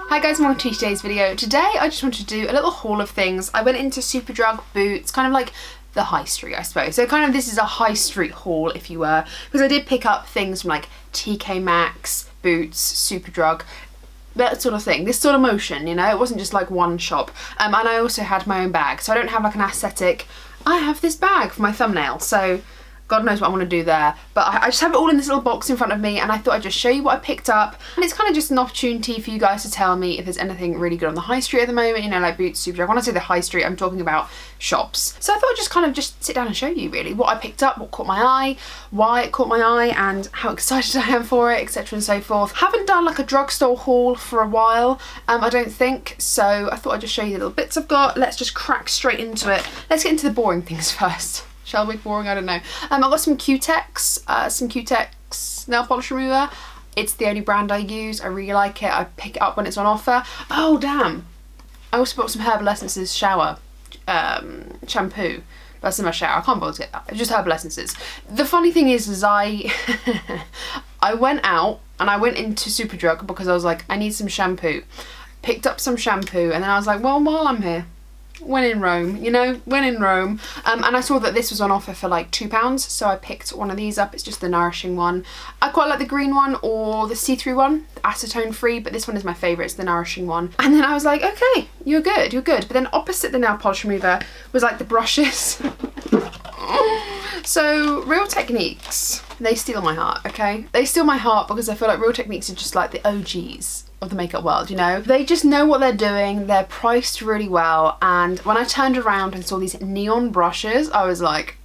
Hi guys, welcome to today's video. Today I just wanted to do a little haul of things. I went into Superdrug, Boots, kind of like the high street I suppose. So kind of this is a high street haul if you were, because I did pick up things from like TKmaxx, Boots, Superdrug, that sort of thing, this sort of motion, you know, it wasn't just like one shop. And I also had my own bag, so I don't have like an aesthetic, I have this bag for my thumbnail, so God knows what I want to do there. But I just have it all in this little box in front of me, and I thought I'd just show you what I picked up. And it's kind of just an opportunity for you guys to tell me if there's anything really good on the high street at the moment, you know, like Boots, Superdrug. When I say the high street, I'm talking about shops. So I thought I'd just kind of just sit down and show you really what I picked up, what caught my eye, why it caught my eye, and how excited I am for it, etc. and so forth. Haven't done like a drugstore haul for a while, I don't think, so I thought I'd just show you the little bits I've got. Let's just crack straight into it. Let's get into the boring things first. Shall we? Boring? I don't know. I've got some Cutex nail polish remover. It's the only brand I use. I really like it. I pick it up when it's on offer. Oh damn! I also bought some Herbal Essences shower shampoo. That's in my shower. I can't bother to get that. It's just Herbal Essences. The funny thing is I I went out and I went into Superdrug because I was like, I need some shampoo. Picked up some shampoo and then I was like, well, while I'm here, when in Rome, you know, when in Rome. And I saw that this was on offer for like £2, so I picked one of these up. It's just the nourishing one. I quite like the green one or the see-through one, the acetone free, but this one is my favourite. It's the nourishing one. And then I was like, okay, you're good, you're good. But then opposite the nail polish remover was like the brushes. So Real Techniques, they steal my heart, okay? They steal my heart because I feel like Real Techniques are just like the OGs of the makeup world, you know? They just know what they're doing, they're priced really well, and when I turned around and saw these neon brushes, I was like,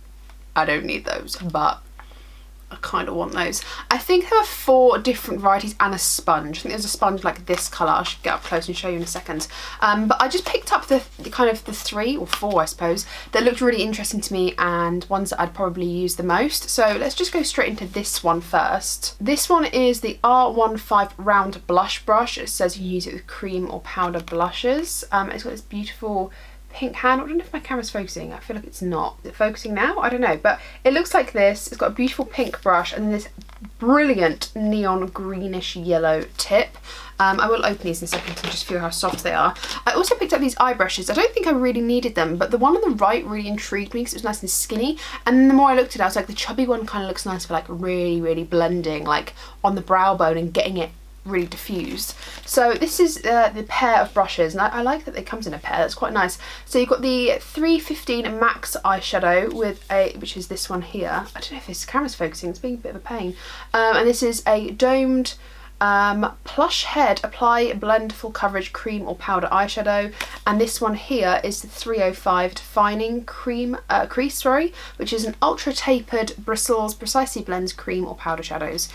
I don't need those, but I kind of want those. I think there were 4 different varieties and a sponge. I think there's a sponge like this colour. I should get up close and show you in a second. But I just picked up the kind of the 3 or 4, I suppose, that looked really interesting to me and ones that I'd probably use the most. So let's just go straight into this one first. This one is the R15 round blush brush. It says you can use it with cream or powder blushes. It's got this beautiful pink handle. I don't know if my camera's focusing. I feel like it's not. Is it focusing now? I don't know, but it looks like this. It's got a beautiful pink brush and then this brilliant neon greenish yellow tip. I will open these in a second to just feel how soft they are. I also picked up these eye brushes. I don't think I really needed them, but the one on the right really intrigued me because it was nice and skinny, and then the more I looked at it, I was like, the chubby one kind of looks nice for like really blending like on the brow bone and getting it really diffused. So this is the pair of brushes, and I like that it comes in a pair. That's quite nice. So you've got the 315 Maxx eyeshadow with which is this one here. I don't know if this camera's focusing, it's being a bit of a pain. And this is a domed plush head apply blend full coverage cream or powder eyeshadow, and this one here is the 305 defining crease, which is an ultra tapered bristles precisely blends cream or powder shadows.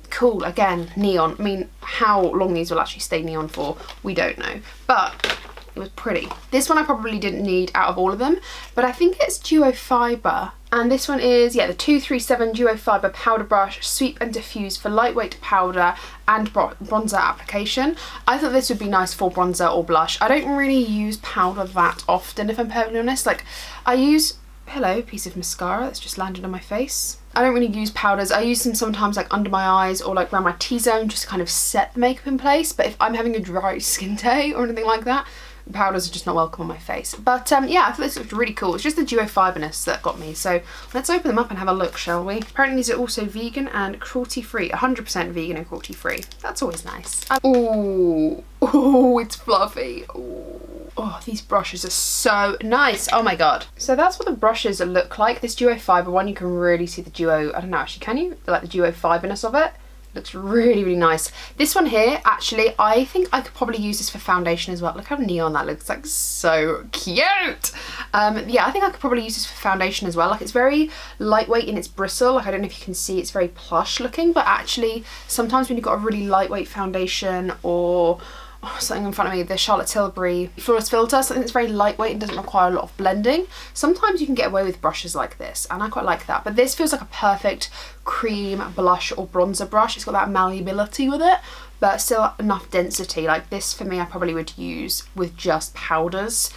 Cool. Again, neon. I mean, how long these will actually stay neon for, we don't know, but it was pretty. This one I probably didn't need out of all of them, but I think it's duo fibre. And this one is, yeah, the 237 duo fibre powder brush, sweep and diffuse for lightweight powder and bronzer application. I thought this would be nice for bronzer or blush. I don't really use powder that often, if I'm perfectly honest. Like, I use, hello, piece of mascara that's just landed on my face. I don't really use powders. I use them sometimes like under my eyes or like around my T-zone just to kind of set the makeup in place. But if I'm having a dry skin day or anything like that, powders are just not welcome on my face. But yeah, I thought this looked really cool. It's just the duo fibreness that got me. So let's open them up and have a look, shall we? Apparently these are also vegan and cruelty free. 100% vegan and cruelty free. That's always nice. Ooh, it's fluffy. Ooh. Oh, these brushes are so nice. Oh my god. So that's what the brushes look like. This duo fibre one, you can really see the duo, I don't know actually, can you? Like the duo fibreness of it. Looks really nice. This one here, actually, I think I could probably use this for foundation as well. Look how neon that looks, like so cute. Yeah, I think I could probably use this for foundation as well. Like, it's very lightweight in its bristle. Like, I don't know if you can see, it's very plush looking, but actually sometimes when you've got a really lightweight foundation or something in front of me, the Charlotte Tilbury Flawless Filter, something that's very lightweight and doesn't require a lot of blending. Sometimes you can get away with brushes like this, and I quite like that. But this feels like a perfect cream, blush or bronzer brush. It's got that malleability with it, but still enough density. Like this, for me, I probably would use with just powders.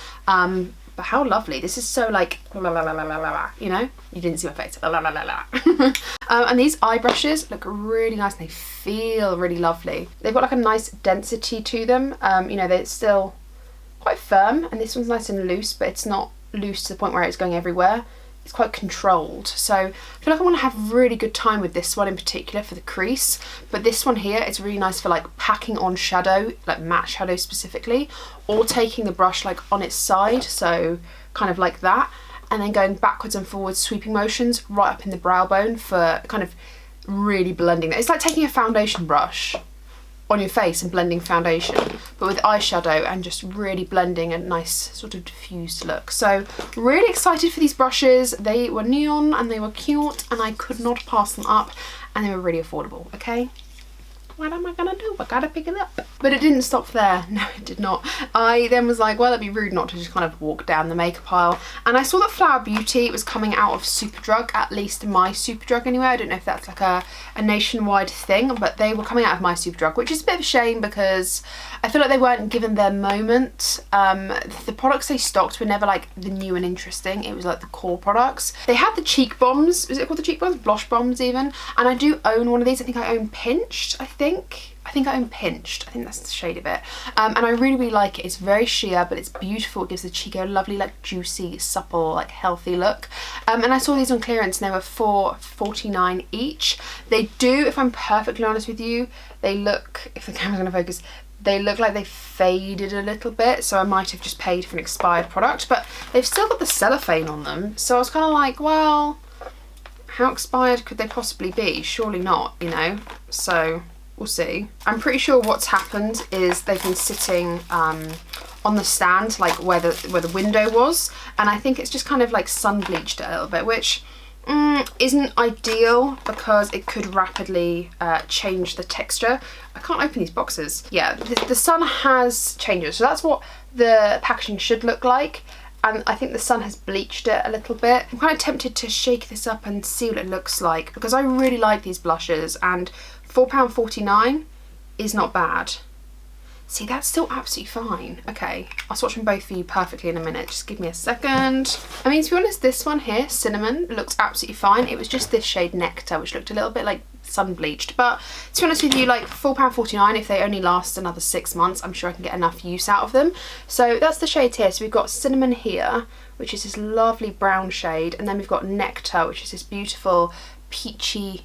But how lovely. This is so like, la, la, la, la, la, la, you know? You didn't see my face. La, la, la, la, la. And these eye brushes look really nice and they feel really lovely. They've got like a nice density to them. You know, they're still quite firm, and this one's nice and loose, but it's not loose to the point where it's going everywhere. It's quite controlled. So I feel like I want to have really good time with this one in particular for the crease. But this one here, it's really nice for like packing on shadow, like matte shadow specifically, or taking the brush like on its side, so kind of like that, and then going backwards and forwards sweeping motions right up in the brow bone for kind of really blending that. It's like taking a foundation brush on your face and blending foundation, but with eyeshadow, and just really blending a nice sort of diffused look. So really excited for these brushes. They were neon and they were cute and I could not pass them up, and they were really affordable. Okay, what am I gonna do? I gotta pick it up. But it didn't stop there. No, it did not. I then was like, well, it'd be rude not to just kind of walk down the makeup aisle. And I saw that Flower Beauty was coming out of Superdrug, at least my Superdrug anyway. I don't know if that's like a nationwide thing, but they were coming out of my Superdrug, which is a bit of a shame because I feel like they weren't given their moment. The products they stocked were never like the new and interesting. It was like the core products. They had the cheek bombs. Is it called the cheek bombs? Blush bombs even. And I do own one of these. I think I own Pinched, I think I own Pinched. I think that's the shade of it. And I really, really like it. It's very sheer, but it's beautiful. It gives the cheek a lovely, like juicy, supple, like healthy look. And I saw these on clearance and they were $4.49 each. They do, if I'm perfectly honest with you, they look, if the camera's gonna focus, they look like they faded a little bit, so I might have just paid for an expired product, but they've still got the cellophane on them. So I was kind of like, well, how expired could they possibly be? Surely not, you know? So we'll see. I'm pretty sure what's happened is they've been sitting on the stand, like where the window was, and I think it's just kind of like sun bleached it a little bit, which isn't ideal because it could rapidly change the texture. I can't open these boxes. Yeah, the sun has changed it, so that's what the packaging should look like. And I think the sun has bleached it a little bit. I'm kind of tempted to shake this up and see what it looks like because I really like these blushes, and £4.49 is not bad. See, that's still absolutely fine. Okay, I'll swatch them both for you perfectly in a minute. Just give me a second. I mean, to be honest, this one here, Cinnamon, looks absolutely fine. It was just this shade Nectar, which looked a little bit like sun bleached. But to be honest with you, like £4.49, if they only last another 6 months, I'm sure I can get enough use out of them. So that's the shades here. So we've got Cinnamon here, which is this lovely brown shade. And then we've got Nectar, which is this beautiful peachy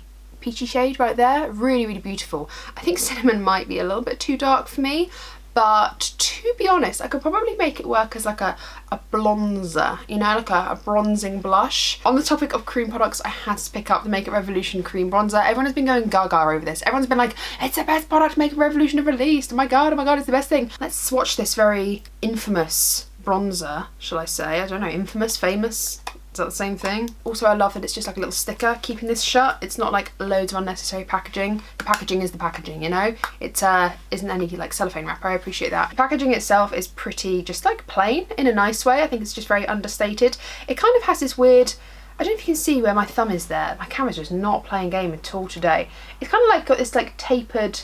shade right there. Really, really beautiful. I think Cinnamon might be a little bit too dark for me, but to be honest, I could probably make it work as like a bronzer, you know, like a bronzing blush. On the topic of cream products, I had to pick up the Makeup Revolution cream bronzer. Everyone has been going gaga over this. Everyone's been like, it's the best product Makeup Revolution have released. Oh my god, it's the best thing. Let's swatch this very infamous bronzer, shall I say. I don't know, infamous, famous? Is that the same thing? Also, I love that it's just like a little sticker keeping this shut. It's not like loads of unnecessary packaging. The packaging is the packaging, you know? It isn't any like cellophane wrapper. I appreciate that. The packaging itself is pretty just like plain in a nice way. I think it's just very understated. It kind of has this weird, I don't know if you can see where my thumb is there. My camera's just not playing game at all today. It's kind of like got this like tapered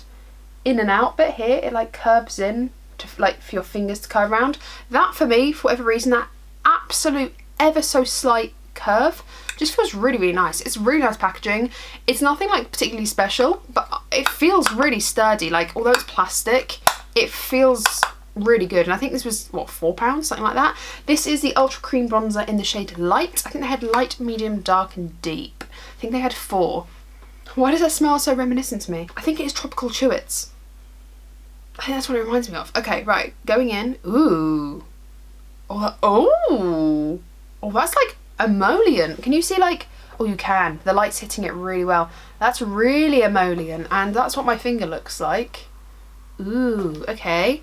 in and out bit here. It like curves in to like for your fingers to curve around. That for me, for whatever reason, that absolute ever so slight curve just feels really, really nice. It's really nice packaging. It's nothing like particularly special, but it feels really sturdy. Like, although it's plastic, it feels really good. And I think this was what, £4, something like that. This is the Ultra Cream Bronzer in the shade Light. I think they had Light, Medium, Dark and Deep. I think they had 4. Why does that smell so reminiscent to me? I think it is Tropical Chewits. I think that's what it reminds me of. Okay, right, going in. Ooh. Oh, that's like emollient. Can you see like, oh you can, the light's hitting it really well. That's really emollient, and that's what my finger looks like. Ooh, okay.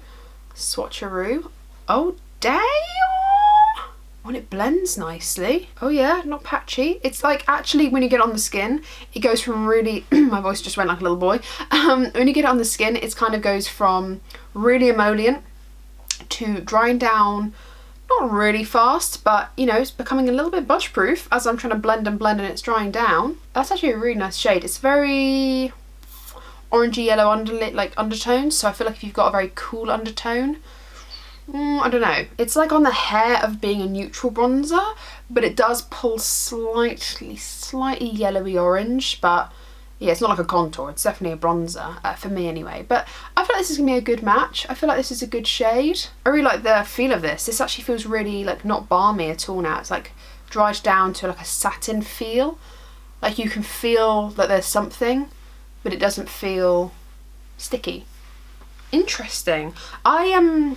Swatcheroo. Oh damn! Oh, it blends nicely. Oh yeah, not patchy. It's like actually when you get it on the skin, it goes from really, my voice just went like a little boy. When you get it on the skin, it kind of goes from really emollient to drying down, not really fast, but you know, it's becoming a little bit budge proof as I'm trying to blend and it's drying down. That's actually a really nice shade. It's very orangey yellow undertones, so I feel like if you've got a very cool undertone, I don't know. It's like on the hair of being a neutral bronzer, but it does pull slightly yellowy orange, but yeah, it's not like a contour. It's definitely a bronzer, for me anyway. But I feel like this is gonna be a good match. I feel like this is a good shade. I really like the feel of this. This actually feels really like not balmy at all now. It's like dried down to like a satin feel. Like you can feel that there's something, but it doesn't feel sticky. Interesting. I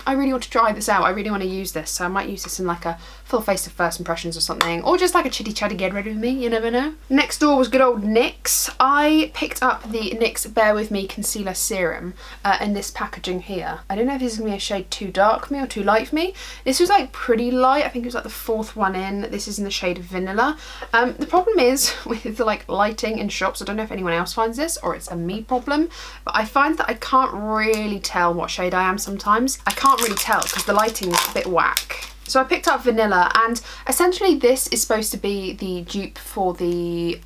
really want to try this out. I really want to use this, so I might use this in like a full face of first impressions or something, or just like a chitty chatty get ready with me, you never know. Next door was good old NYX. I picked up the NYX Bear With Me Concealer Serum in this packaging here. I don't know if this is going to be a shade too dark for me or too light for me. This was like pretty light. I think it was like the 4th one in. This is in the shade Vanilla. The problem is with the like lighting in shops, I don't know if anyone else finds this or it's a me problem, but I find that I can't really tell what shade I am sometimes. I can't really tell because the lighting's a bit whack. So I picked up Vanilla, and essentially this is supposed to be the dupe for the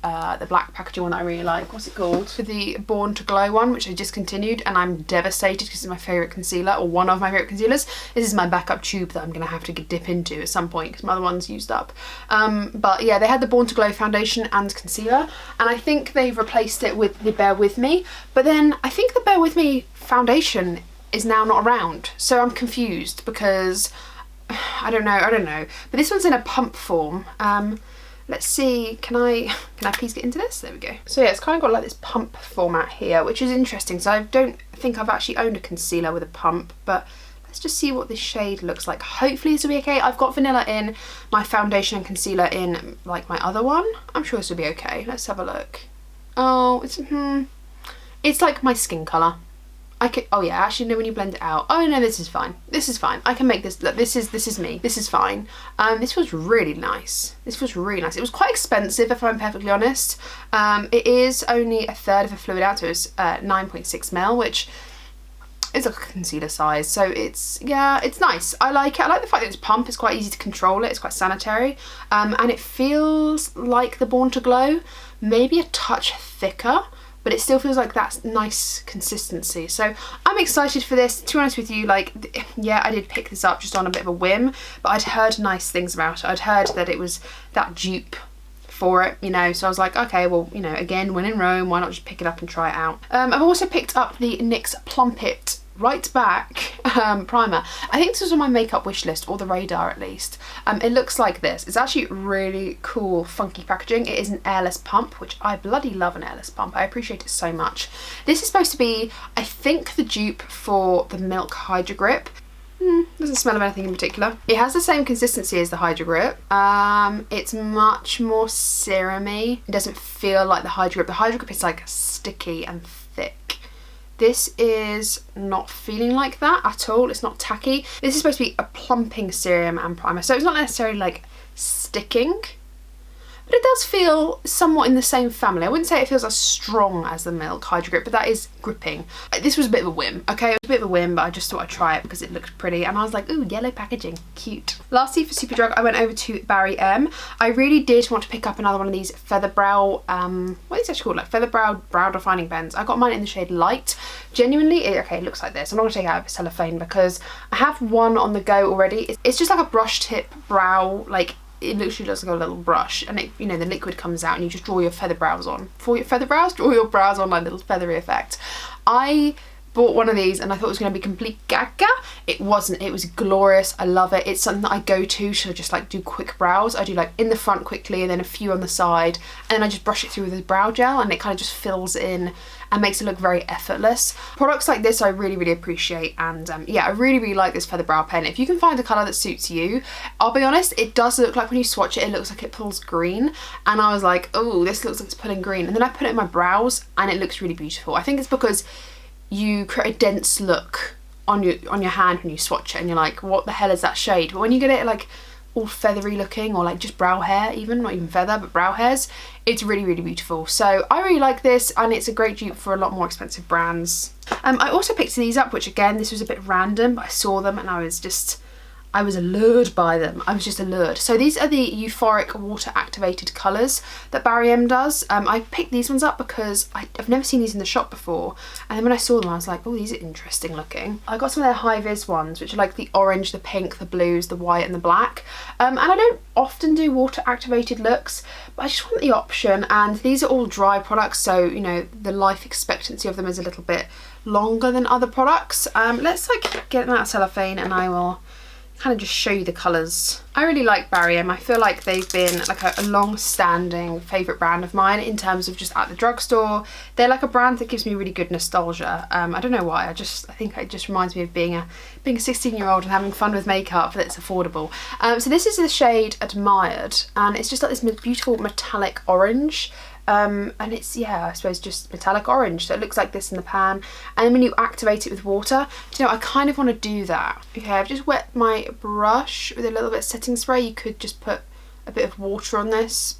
black packaging one that I really like. What's it called? For the Born to Glow one, which I discontinued, and I'm devastated because it's my favourite concealer, or one of my favourite concealers. This is my backup tube that I'm going to have to dip into at some point because my other one's used up. But yeah, they had the Born to Glow foundation and concealer, and I think they've replaced it with the Bear With Me. But then I think the Bear With Me foundation is now not around, so I'm confused because I don't know. But this one's in a pump form. Let's see, can I please get into this? There we go. So yeah, it's kind of got like this pump format here, which is interesting. So I don't think I've actually owned a concealer with a pump, but let's just see what this shade looks like. Hopefully this will be okay. I've got Vanilla in my foundation and concealer in like my other one. I'm sure this will be okay. Let's have a look. Oh, it's like my skin colour. Oh yeah, actually no, when you blend it out. Oh no, this is fine. This is fine. I can make this, look, this is me. This is fine. This was really nice. This was really nice. It was quite expensive, if I'm perfectly honest. It is only a third of a fluid ounce, so it's 9.6 ml, which is like a concealer size. So it's, yeah, it's nice. I like it. I like the fact that it's pump. It's quite easy to control it. It's quite sanitary. And it feels like the Born to Glow, maybe a touch thicker, but it still feels like that nice consistency. So I'm excited for this. To be honest with you, like, yeah, I did pick this up just on a bit of a whim, but I'd heard nice things about it. I'd heard that it was that dupe for it, you know, so I was like, okay, well, you know, again, when in Rome, why not just pick it up and try it out. I've also picked up the NYX Plump It Right Back primer. I think this was on my makeup wish list, or the radar at least. It looks like this. It's actually really cool, funky packaging. It is an airless pump, which I bloody love an airless pump. I appreciate it so much. This is supposed to be, I think, the dupe for the Milk Hydro Grip. Doesn't smell of anything in particular. It has the same consistency as the Hydro Grip. It's much more serumy. It doesn't feel like the Hydro Grip. The Hydro Grip is like sticky and thick. This is not feeling like that at all. It's not tacky. This is supposed to be a plumping serum and primer, so it's not necessarily like sticking, but it does feel somewhat in the same family. I wouldn't say it feels as strong as the Milk Hydro Grip, but that is gripping. This was a bit of a whim, okay? It was a bit of a whim, but I just thought I'd try it because it looked pretty, and I was like, ooh, yellow packaging, cute. Lastly, for Superdrug, I went over to Barium. I really did want to pick up another one of these feather brow, what is it actually called? Like feather brow defining pens. I got mine in the shade Light. Genuinely, okay, it looks like this. I'm not going to take it out of its cellophane because I have one on the go already. It's just like a brush tip brow, like, it literally looks like a little brush, and it, you know, the liquid comes out and you just draw your feather brows on. For your feather brows, draw your brows on like a little feathery effect. I bought one of these and I thought it was going to be complete gaga. It wasn't. It was glorious. I love it. It's something that I go to just like do quick brows. I do like in the front quickly and then a few on the side, and then I just brush it through with a brow gel, and it kind of just fills in and makes it look very effortless. Products like this I really appreciate, and yeah, I really like this feather brow pen. If you can find a colour that suits you, I'll be honest, it does look like when you swatch it, it looks like it pulls green, and I was like, oh, this looks like it's pulling green, and then I put it in my brows and it looks really beautiful. I think it's because you create a dense look on your hand when you swatch it, and you're like, what the hell is that shade? But when you get it like all feathery looking, or like just brow hair, even not even feather but brow hairs, it's really beautiful. So I really like this, and it's a great dupe for a lot more expensive brands. I also picked these up, which again, this was a bit random, but I saw them and I I was allured by them. I was just allured. So these are the euphoric water activated colours that Barium does. I picked these ones up because I've never seen these in the shop before, and then when I saw them I was like, oh, these are interesting looking. I got some of their high vis ones, which are like the orange, the pink, the blues, the white and the black. And I don't often do water activated looks, but I just want the option, and these are all dry products, so you know the life expectancy of them is a little bit longer than other products. Let's like get them out of cellophane and I will kind of just show you the colours. I really like Barium. I feel like they've been like a long-standing favourite brand of mine in terms of just at the drugstore. They're like a brand that gives me really good nostalgia. I don't know why, I think it just reminds me of being a 16-year-old and having fun with makeup that's affordable. So this is the shade Admired, and it's just like this beautiful metallic orange. And it's, yeah, I suppose just metallic orange, so it looks like this in the pan, and then when you activate it with water, do you know, I kind of want to do that. Okay, I've just wet my brush with a little bit of setting spray. You could just put a bit of water on this.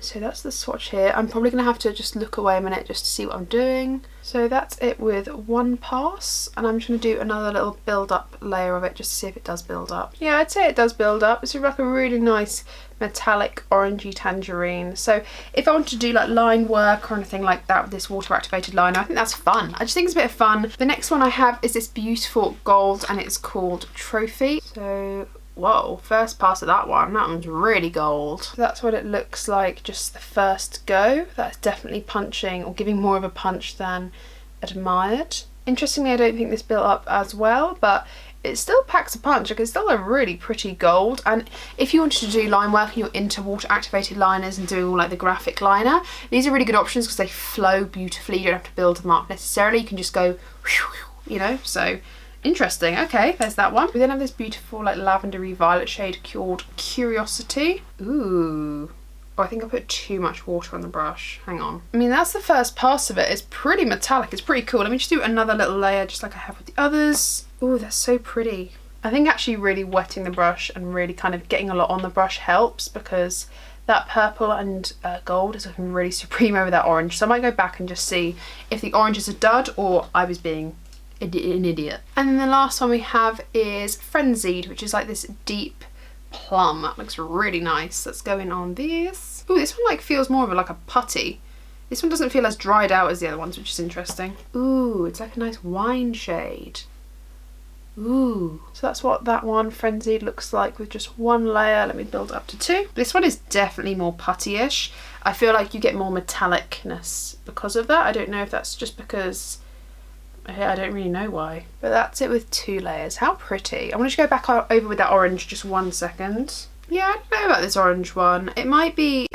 So that's the swatch here. I'm probably going to have to just look away a minute just to see what I'm doing. So that's it with one pass, and I'm just going to do another little build up layer of it just to see if it does build up. Yeah, I'd say it does build up. It's like a really nice metallic orangey tangerine. So if I want to do like line work or anything like that with this water activated liner, I think that's fun. I just think it's a bit of fun. The next one I have is this beautiful gold, and it's called Trophy. So whoa, first pass of that one's really gold. So that's what it looks like just the first go. That's definitely punching, or giving more of a punch than Admired. Interestingly, I don't think this built up as well, but it still packs a punch. Like, it's still a really pretty gold, and if you wanted to do line work and you're into water activated liners and doing all like the graphic liner, these are really good options because they flow beautifully. You don't have to build them up necessarily, you can just go, you know, so interesting. Okay, there's that one. We then have this beautiful like lavendery violet shade called Curiosity. Ooh. Oh, I think I put too much water on the brush. Hang on. I mean, that's the first pass of it. It's pretty metallic. It's pretty cool. Let me just do another little layer just like I have with the others. Ooh, that's so pretty. I think actually really wetting the brush and really kind of getting a lot on the brush helps, because that purple and gold is looking really supreme over that orange. So I might go back and just see if the orange is a dud or I was being an idiot. And then the last one we have is Frenzied, which is like this deep plum. That looks really nice. That's going on this. Ooh, this one like feels more of like a putty. This one doesn't feel as dried out as the other ones, which is interesting. Ooh, it's like a nice wine shade. Ooh, so that's what that one Frenzied looks like with just one layer. Let me build up to two. This one is definitely more putty-ish. I feel like you get more metallicness because of that. I don't know if that's just because, I don't really know why. But that's it with two layers. How pretty. I want to go back over with that orange just 1 second. Yeah, I don't know about this orange one. It might be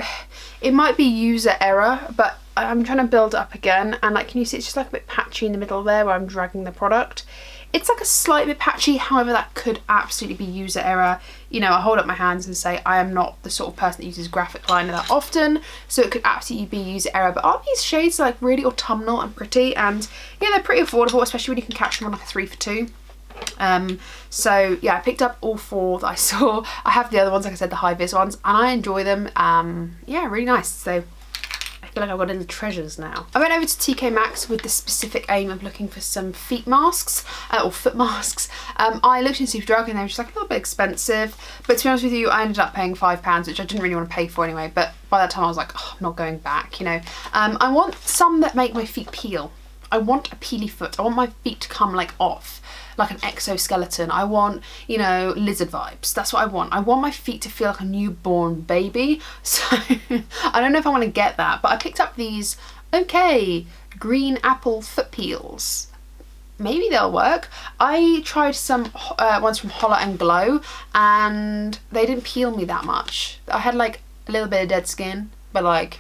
user error, but I'm trying to build it up again, and like, can you see it's just like a bit patchy in the middle there where I'm dragging the product. It's like a slight bit patchy, however that could absolutely be user error. You know, I hold up my hands and say I am not the sort of person that uses graphic liner that often, so it could absolutely be user error. But all these shades are like really autumnal and pretty, and yeah, they're pretty affordable, especially when you can catch them on like a 3 for 2. So yeah, I picked up all 4 that I saw. I have the other ones, like I said, the high vis ones, and I enjoy them. Yeah, really nice. So I feel like I've got little treasures now. I went over to TKmaxx with the specific aim of looking for some feet masks, or foot masks. I looked in Superdrug and they were just like a little bit expensive, but to be honest with you, I ended up paying £5, which I didn't really want to pay for anyway, but by that time I was like, oh, I'm not going back, you know. I want some that make my feet peel. I want a peely foot. I want my feet to come like off, like an exoskeleton. I want, you know, lizard vibes. That's what I want. I want my feet to feel like a newborn baby. So I don't know if I want to get that, but I picked up these, okay, green apple foot peels. Maybe they'll work. I tried some ones from Holla and Glow, and they didn't peel me that much. I had like a little bit of dead skin, but like,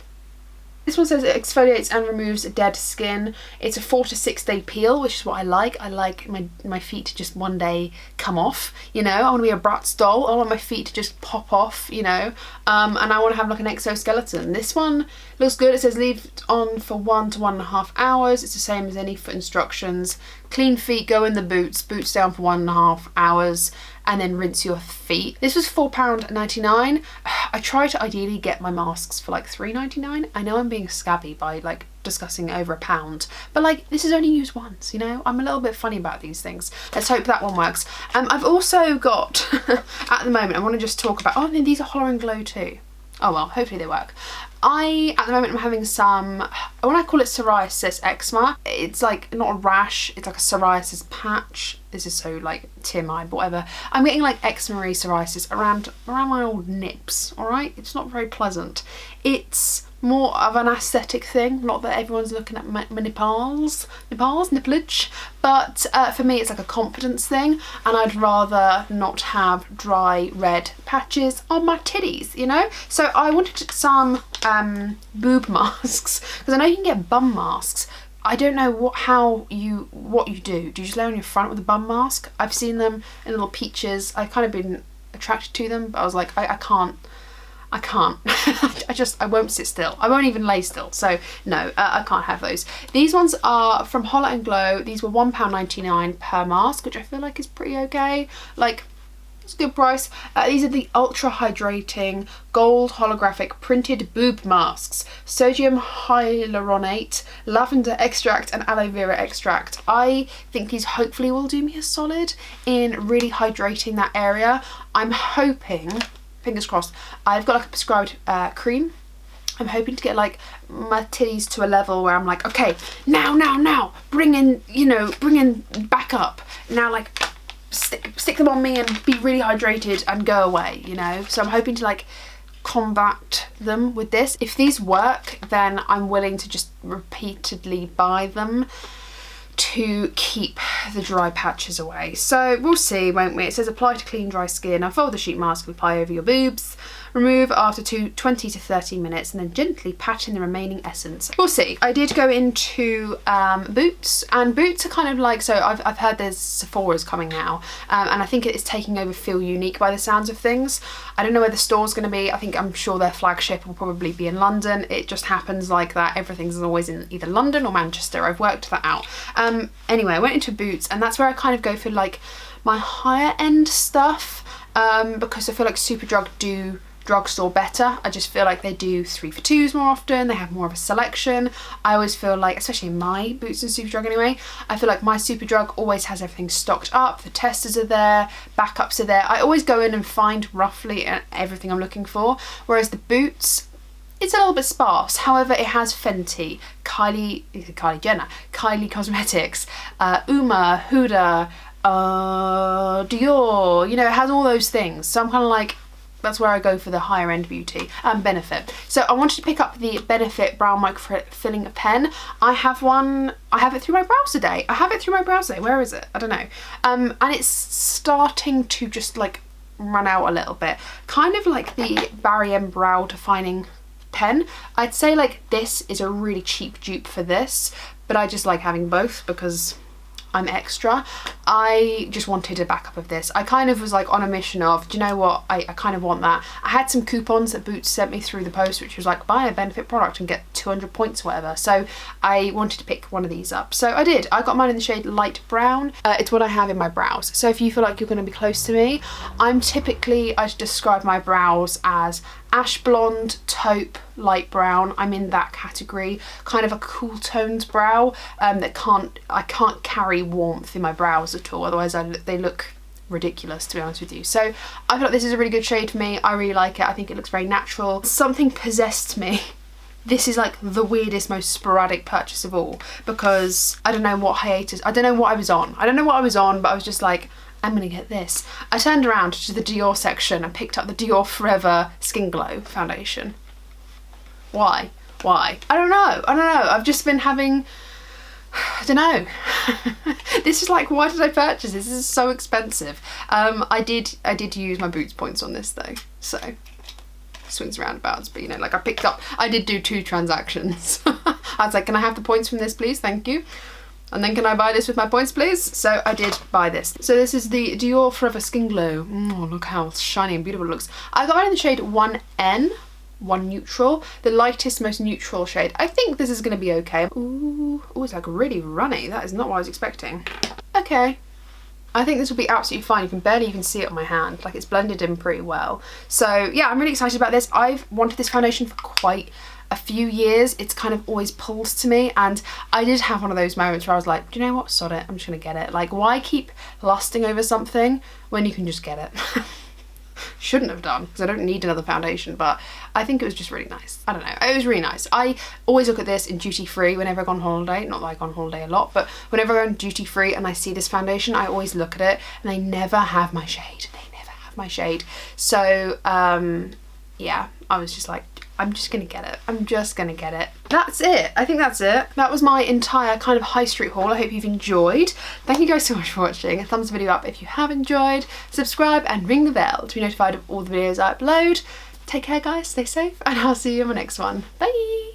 this one says it exfoliates and removes dead skin. It's a 4 to 6 day peel, which is what I like. I like my feet to just one day come off, you know. I want to be a Bratz doll. I want my feet to just pop off, you know. And I want to have like an exoskeleton. This one Looks good. It says leave it on for 1 to 1.5 hours. It's the same as any foot instructions. Clean feet, go in the boots. Boots down for 1.5 hours and then rinse your feet. This was £4.99. I try to ideally get my masks for like £3.99. I know I'm being scabby by like discussing over £1, but like this is only used once, you know. I'm a little bit funny about these things. Let's hope that one works. I've also got at the moment, I want to just talk about, oh, and these are Hollow and Glow too. Oh well, hopefully they work. At the moment I'm having some, when I call it psoriasis eczema, it's like not a rash, it's like a psoriasis patch. This is so like TMI, but whatever. I'm getting like eczema psoriasis around my old nips, alright? It's not very pleasant. It's more of an aesthetic thing, not that everyone's looking at my nipples, nipplage, but for me it's like a confidence thing, and I'd rather not have dry red patches on my titties, you know? So I wanted some boob masks, because I know you can get bum masks. I don't know what you do. Do you just lay on your front with a bum mask? I've seen them in little peaches. I've kind of been attracted to them, but I was like, I can't. I won't sit still. I won't even lay still. So no, I can't have those. These ones are from Hollow and Glow. These were £1.99 per mask, which I feel like is pretty okay. Like, it's a good price. These are the ultra hydrating gold holographic printed boob masks. Sodium hyaluronate, lavender extract and aloe vera extract. I think these hopefully will do me a solid in really hydrating that area. I'm hoping, fingers crossed, I've got like a prescribed cream. I'm hoping to get like my titties to a level where I'm like, okay, now, bring in back up. Now like stick them on me and be really hydrated and go away, you know? So I'm hoping to like combat them with this. If these work, then I'm willing to just repeatedly buy them to keep the dry patches away. So we'll see, won't we? It says apply to clean dry skin. Now fold the sheet mask and apply over your boobs. Remove after 20 to 30 minutes and then gently pat in the remaining essence. We'll see. I did go into Boots, and Boots are kind of like, so I've heard there's Sephora's coming now, and I think it's taking over Feel Unique by the sounds of things. I don't know where the store's going to be. I'm sure their flagship will probably be in London. It just happens like that. Everything's always in either London or Manchester. I've worked that out. Anyway, I went into Boots, and that's where I kind of go for like my higher end stuff, because I feel like Superdrug do drugstore better. I just feel like they do 3 for 2s more often. They have more of a selection. I always feel like, especially in my Boots and Superdrug anyway, I feel like my Superdrug always has everything stocked up. The testers are there, backups are there. I always go in and find roughly everything I'm looking for, whereas the Boots, it's a little bit sparse. However, it has Fenty, Kylie Jenner, Kylie Cosmetics, Uma, Huda, Dior, you know, it has all those things. So I'm kind of like, that's where I go for the higher end beauty. Benefit. So I wanted to pick up the Benefit Brow Micro Filling Pen. I have it through my browser day. Where is it? I don't know. And it's starting to just like run out a little bit. Kind of like the Barium Brow Defining Pen. I'd say like this is a really cheap dupe for this, but I just like having both because I'm extra. I just wanted a backup of this. I kind of was like on a mission of, do you know what, I kind of want that. I had some coupons that Boots sent me through the post, which was like buy a Benefit product and get 200 points or whatever. So I wanted to pick one of these up. So I did. I got mine in the shade light brown. It's what I have in my brows. So if you feel like you're going to be close to me, I describe my brows as ash blonde, taupe, light brown. I'm in that category, kind of a cool toned brow. I can't carry warmth in my brows at all, otherwise they look ridiculous, to be honest with you. So I feel like this is a really good shade for me. I really like it. I think it looks very natural. Something possessed me. This is like the weirdest, most sporadic purchase of all, because I don't know what hiatus, I don't know what I was on, but I was just like, I'm gonna get this. I turned around to the Dior section and picked up the Dior Forever Skin Glow foundation. Why? I don't know. I've just been having, I don't know. This is like, why did I purchase this? This is so expensive. I did use my Boots points on this though, so swings roundabouts, but you know, like I did do 2 transactions. I was like, can I have the points from this please? Thank you. And then can I buy this with my points please? So I did buy this. So this is the Dior Forever Skin Glow. Oh, look how shiny and beautiful it looks. I got it in the shade 1N. one neutral, the lightest, most neutral shade. I think this is going to be okay. Ooh, it's like really runny. That is not what I was expecting. Okay. I think this will be absolutely fine. You can barely even see it on my hand. Like, it's blended in pretty well. So yeah, I'm really excited about this. I've wanted this foundation for quite a few years. It's kind of always pulled to me, and I did have one of those moments where I was like, do you know what, sod it, I'm just gonna get it. Like, why keep lusting over something when you can just get it? Shouldn't have done, because I don't need another foundation, but I think it was just really nice. I don't know, it was really nice. I always look at this in duty free whenever I go on holiday. Not that I go on holiday a lot, but whenever I go on duty free and I see this foundation, I always look at it, and they never have my shade. They never have my shade. So yeah, I was just like, I'm just gonna get it. I'm just gonna get it. That's it. I think that's it. That was my entire kind of high street haul. I hope you've enjoyed. Thank you guys so much for watching. A thumbs the video up if you have enjoyed. Subscribe and ring the bell to be notified of all the videos I upload. Take care guys, stay safe, and I'll see you in my next one. Bye!